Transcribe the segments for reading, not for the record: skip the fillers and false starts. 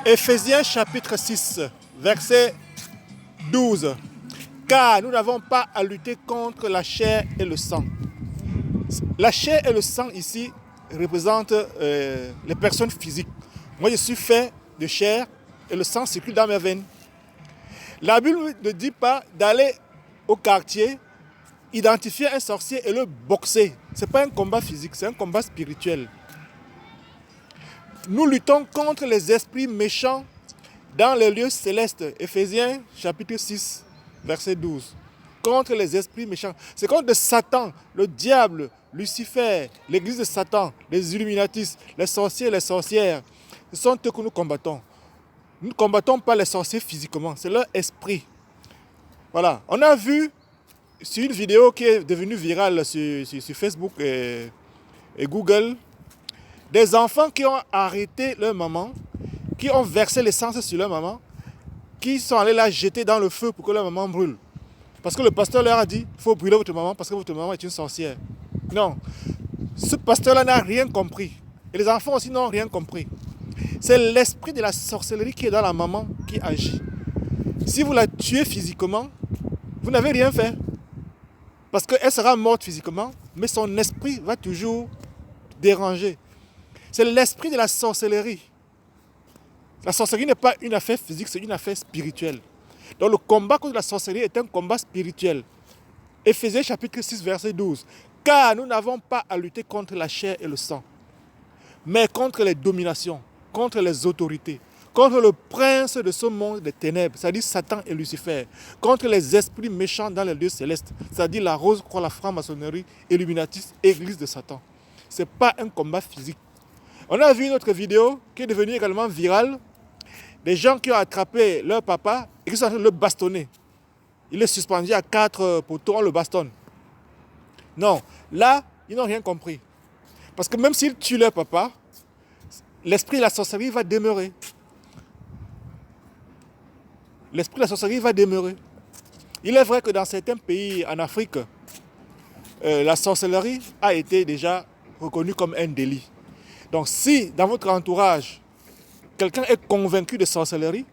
Éphésiens chapitre 6, verset 12. Car nous n'avons pas à lutter contre la chair et le sang. La chair et le sang ici représentent les personnes physiques. Moi je suis fait de chair et le sang circule dans mes veines. La Bible ne dit pas d'aller au quartier, identifier un sorcier et le boxer. Ce n'est pas un combat physique, c'est un combat spirituel. Nous luttons contre les esprits méchants dans les lieux célestes. Éphésiens chapitre 6, verset 12. Contre les esprits méchants. C'est contre Satan, le diable, Lucifer, l'église de Satan, les Illuminatis, les sorciers et les sorcières. Ce sont eux que nous combattons. Nous ne combattons pas les sorciers physiquement, c'est leur esprit. Voilà. On a vu sur une vidéo qui est devenue virale sur Facebook et Google, des enfants qui ont arrêté leur maman, qui ont versé l'essence sur leur maman, qui sont allés la jeter dans le feu pour que leur maman brûle. Parce que le pasteur leur a dit, il faut brûler votre maman parce que votre maman est une sorcière. Non, ce pasteur-là n'a rien compris. Et les enfants aussi n'ont rien compris. C'est l'esprit de la sorcellerie qui est dans la maman qui agit. Si vous la tuez physiquement, vous n'avez rien fait. Parce qu'elle sera morte physiquement, mais son esprit va toujours déranger. C'est l'esprit de la sorcellerie. La sorcellerie n'est pas une affaire physique, c'est une affaire spirituelle. Donc le combat contre la sorcellerie est un combat spirituel. Éphésiens chapitre 6, verset 12. Car nous n'avons pas à lutter contre la chair et le sang, mais contre les dominations, contre les autorités, contre le prince de ce monde des ténèbres, c'est-à-dire Satan et Lucifer, contre les esprits méchants dans les lieux célestes, c'est-à-dire la rose, croix, la franc-maçonnerie, Illuminatis, église de Satan. Ce n'est pas un combat physique. On a vu une autre vidéo qui est devenue également virale. Des gens qui ont attrapé leur papa et qui sont en train de le bastonner. Il est suspendu à 4 poteaux, on le bastonne. Non, là, ils n'ont rien compris. Parce que même s'ils tuent leur papa, l'esprit de la sorcellerie va demeurer. L'esprit de la sorcellerie va demeurer. Il est vrai que dans certains pays en Afrique, la sorcellerie a été déjà reconnue comme un délit. Donc si dans votre entourage, quelqu'un est convaincu de sorcellerie,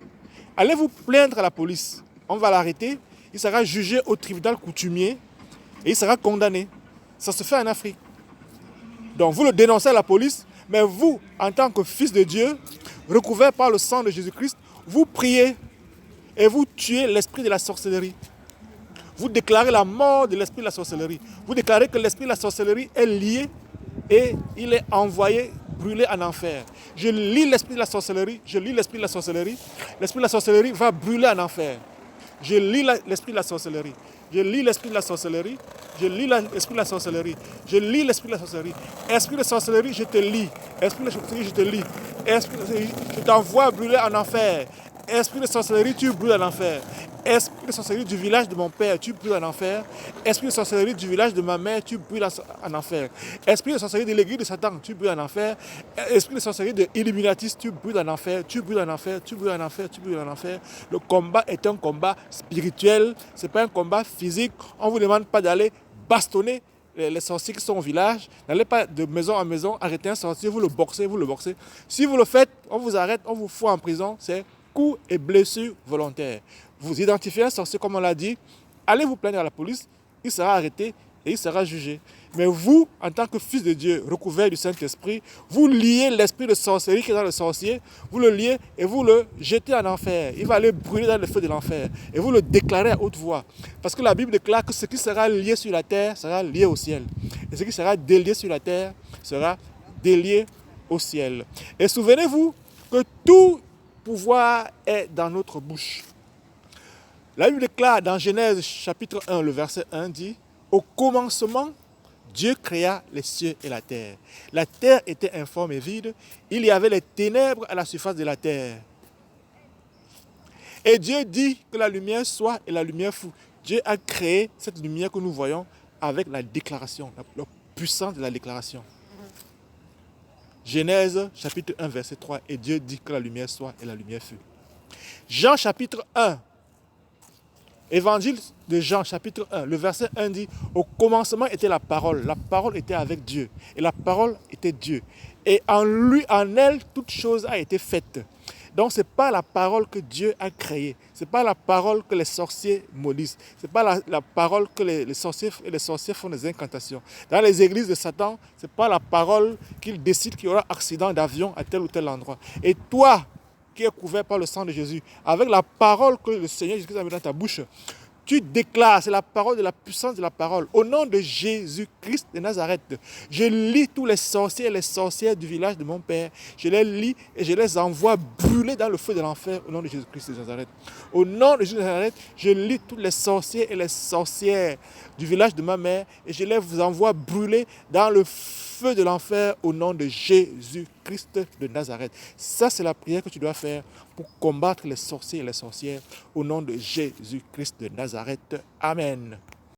allez vous plaindre à la police. On va l'arrêter, il sera jugé au tribunal coutumier et il sera condamné. Ça se fait en Afrique. Donc vous le dénoncez à la police, mais vous, en tant que fils de Dieu, recouvert par le sang de Jésus-Christ, vous priez et vous tuez l'esprit de la sorcellerie. Vous déclarez la mort de l'esprit de la sorcellerie. Vous déclarez que l'esprit de la sorcellerie est lié et il est envoyé brûler en enfer. Je lis l'esprit de la sorcellerie, je lis l'esprit de la sorcellerie. L'esprit de la sorcellerie va brûler en enfer. Je lis l'esprit de la sorcellerie. Je lis l'esprit de la sorcellerie. Je lis l'esprit de la sorcellerie. Je lis l'esprit de la sorcellerie. Esprit de sorcellerie, je te lis. Esprit de sorcellerie, je te lis. Esprit de sorcellerie, je t'envoie brûler en enfer. Esprit de sorcellerie, tu brûles en enfer. Esprit de sorcellerie du village de mon père, tu brûles en enfer. Esprit de sorcellerie du village de ma mère, tu brûles en enfer. Esprit de sorcellerie de l'église de Satan, tu brûles en enfer. Esprit de sorcellerie de Illuminatis, tu brûles en enfer. Tu brûles en enfer, tu brûles en enfer, tu brûles en enfer. Le combat est un combat spirituel, ce n'est pas un combat physique. On ne vous demande pas d'aller bastonner les sorciers qui sont au village. N'allez pas de maison en maison, arrêtez un sorcier, vous le boxez, vous le boxez. Si vous le faites, on vous arrête, on vous fout en prison, c'est coups et blessures volontaires. Vous identifiez un sorcier, comme on l'a dit, allez vous plaindre à la police, il sera arrêté et il sera jugé. Mais vous, en tant que fils de Dieu, recouvert du Saint-Esprit, vous liez l'esprit de sorcellerie qui est dans le sorcier, vous le liez et vous le jetez en enfer. Il va aller brûler dans le feu de l'enfer. Et vous le déclarez à haute voix. Parce que la Bible déclare que ce qui sera lié sur la terre sera lié au ciel. Et ce qui sera délié sur la terre sera délié au ciel. Et souvenez-vous que tout pouvoir est dans notre bouche. La Bible déclare dans Genèse chapitre 1, le verset 1 dit « Au commencement, Dieu créa les cieux et la terre. La terre était informe et vide. Il y avait les ténèbres à la surface de la terre. Et Dieu dit que la lumière soit et la lumière fut. » Dieu a créé cette lumière que nous voyons avec la déclaration, la puissance de la déclaration. Genèse chapitre 1, verset 3. Et Dieu dit que la lumière soit et la lumière fut. Jean chapitre 1. Évangile de Jean, chapitre 1, le verset 1 dit « Au commencement était la parole était avec Dieu, et la parole était Dieu. Et en lui, en elle, toute chose a été faite. Donc, ce n'est pas la parole que Dieu a créée. Ce n'est pas la parole que les sorciers maudissent. Ce n'est pas la parole que les sorciers et les sorcières font des incantations. Dans les églises de Satan, ce n'est pas la parole qu'il décide qu'il y aura accident d'avion à tel ou tel endroit. Et toi, qui es couvert par le sang de Jésus, avec la parole que le Seigneur Jésus-Christ a mis dans ta bouche, tu déclares, c'est la parole de la puissance de la parole. Au nom de Jésus-Christ de Nazareth, je lis tous les sorciers et les sorcières du village de mon père. Je les lis et je les envoie brûler dans le feu de l'enfer au nom de Jésus-Christ de Nazareth. Au nom de Jésus de Nazareth, je lis tous les sorciers et les sorcières du village de ma mère et je les envoie brûler dans le feu de l'enfer au nom de Jésus-Christ de Nazareth. Ça, c'est la prière que tu dois faire pour combattre les sorciers et les sorcières au nom de Jésus-Christ de Nazareth. Amen.